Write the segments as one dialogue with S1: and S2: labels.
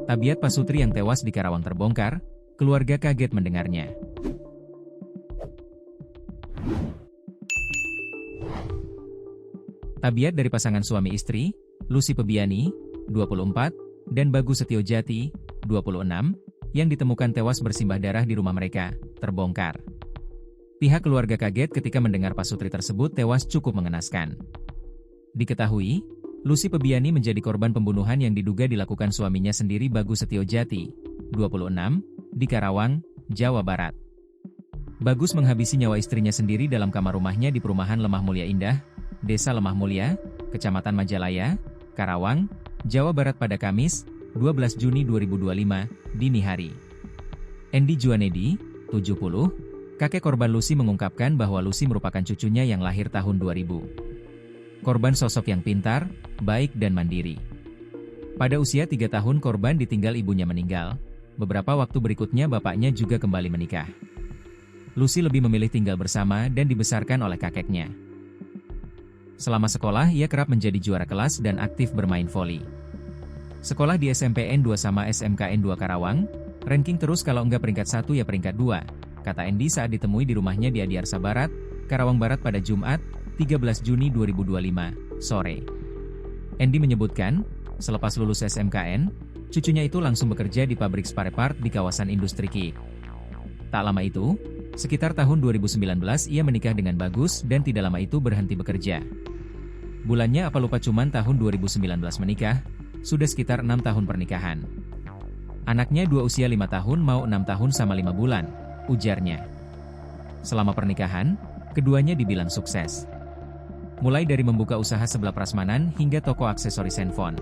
S1: Tabiat Pasutri yang tewas di Karawang terbongkar, keluarga kaget mendengarnya. Tabiat dari pasangan suami istri, Lucy Pebiani, 24, dan Bagus Setiojati, 26, yang ditemukan tewas bersimbah darah di rumah mereka, terbongkar. Pihak keluarga kaget ketika mendengar Pasutri tersebut tewas cukup mengenaskan. Diketahui, Lucy Pebiani menjadi korban pembunuhan yang diduga dilakukan suaminya sendiri Bagus Setiojati, 26, di Karawang, Jawa Barat. Bagus menghabisi nyawa istrinya sendiri dalam kamar rumahnya di perumahan Lemah Mulia Indah, Desa Lemah Mulia, Kecamatan Majalaya, Karawang, Jawa Barat pada Kamis, 12 Juni 2025, dini hari. Endi Juanedi, 70, kakek korban Lucy mengungkapkan bahwa Lucy merupakan cucunya yang lahir tahun 2000. Korban sosok yang pintar, baik dan mandiri. Pada usia 3 tahun korban ditinggal ibunya meninggal. Beberapa waktu berikutnya bapaknya juga kembali menikah. Lucy lebih memilih tinggal bersama dan dibesarkan oleh kakeknya. Selama sekolah ia kerap menjadi juara kelas dan aktif bermain voli. Sekolah di SMPN 2 sama SMKN 2 Karawang, ranking terus kalau enggak peringkat 1 ya peringkat 2, kata Endi saat ditemui di rumahnya di Adiarsa Barat, Karawang Barat pada Jumat, 13 Juni 2025, sore. Endi menyebutkan, selepas lulus SMKN, cucunya itu langsung bekerja di pabrik spare part di kawasan industri KIK. Tak lama itu, sekitar tahun 2019 ia menikah dengan Bagus dan tidak lama itu berhenti bekerja. Bulannya apa lupa cuman tahun 2019 menikah, sudah sekitar 6 tahun pernikahan. Anaknya 2 usia 5 tahun mau 6 tahun sama 5 bulan, ujarnya. Selama pernikahan, keduanya dibilang sukses. Mulai dari membuka usaha sebelah prasmanan hingga toko aksesoris handphone.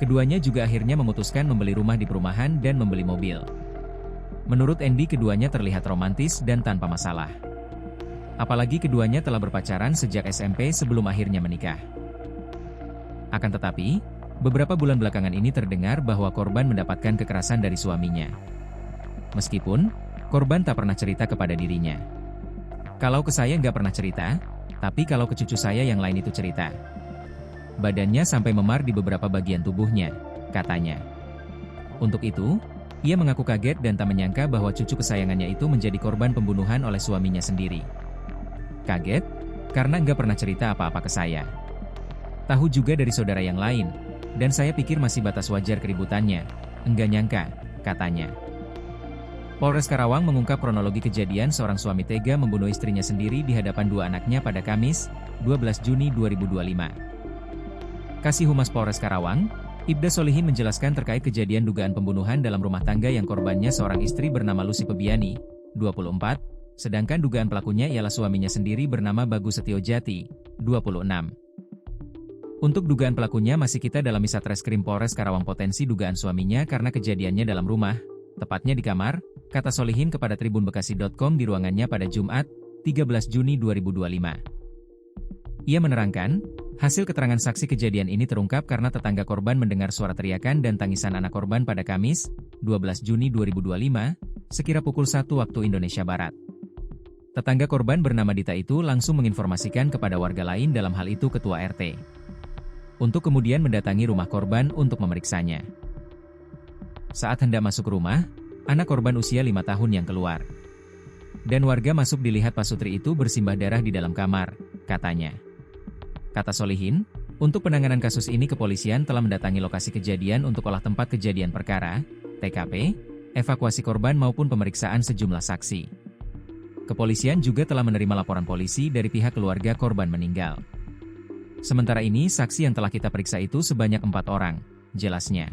S1: Keduanya juga akhirnya memutuskan membeli rumah di perumahan dan membeli mobil. Menurut Endi keduanya terlihat romantis dan tanpa masalah. Apalagi keduanya telah berpacaran sejak SMP sebelum akhirnya menikah. Akan tetapi, beberapa bulan belakangan ini terdengar bahwa korban mendapatkan kekerasan dari suaminya. Meskipun, korban tak pernah cerita kepada dirinya. Kalau ke saya nggak pernah cerita, tapi kalau ke cucu saya yang lain itu cerita. Badannya sampai memar di beberapa bagian tubuhnya, katanya. Untuk itu, ia mengaku kaget dan tak menyangka bahwa cucu kesayangannya itu menjadi korban pembunuhan oleh suaminya sendiri. Kaget, karena nggak pernah cerita apa-apa ke saya. Tahu juga dari saudara yang lain, dan saya pikir masih batas wajar keributannya. Enggak nyangka, katanya. Polres Karawang mengungkap kronologi kejadian seorang suami tega membunuh istrinya sendiri di hadapan 2 anaknya pada Kamis, 12 Juni 2025. Kasih Humas Polres Karawang, Ibda Solihin menjelaskan terkait kejadian dugaan pembunuhan dalam rumah tangga yang korbannya seorang istri bernama Lucy Pebiani, 24, sedangkan dugaan pelakunya ialah suaminya sendiri bernama Bagus Setiojati, 26. Untuk dugaan pelakunya masih kita dalami Satreskrim Polres Karawang potensi dugaan suaminya karena kejadiannya dalam rumah, tepatnya di kamar, kata Solihin kepada tribunbekasi.com di ruangannya pada Jumat, 13 Juni 2025. Ia menerangkan, hasil keterangan saksi kejadian ini terungkap karena tetangga korban mendengar suara teriakan dan tangisan anak korban pada Kamis, 12 Juni 2025, sekira pukul 1 waktu Indonesia Barat. Tetangga korban bernama Dita itu langsung menginformasikan kepada warga lain dalam hal itu Ketua RT. Untuk kemudian mendatangi rumah korban untuk memeriksanya. Saat hendak masuk rumah, anak korban usia 5 tahun yang keluar. Dan warga masuk dilihat Pasutri itu bersimbah darah di dalam kamar, katanya. Kata Solihin, untuk penanganan kasus ini kepolisian telah mendatangi lokasi kejadian untuk olah tempat kejadian perkara, TKP, evakuasi korban maupun pemeriksaan sejumlah saksi. Kepolisian juga telah menerima laporan polisi dari pihak keluarga korban meninggal. Sementara ini saksi yang telah kita periksa itu sebanyak 4 orang, jelasnya.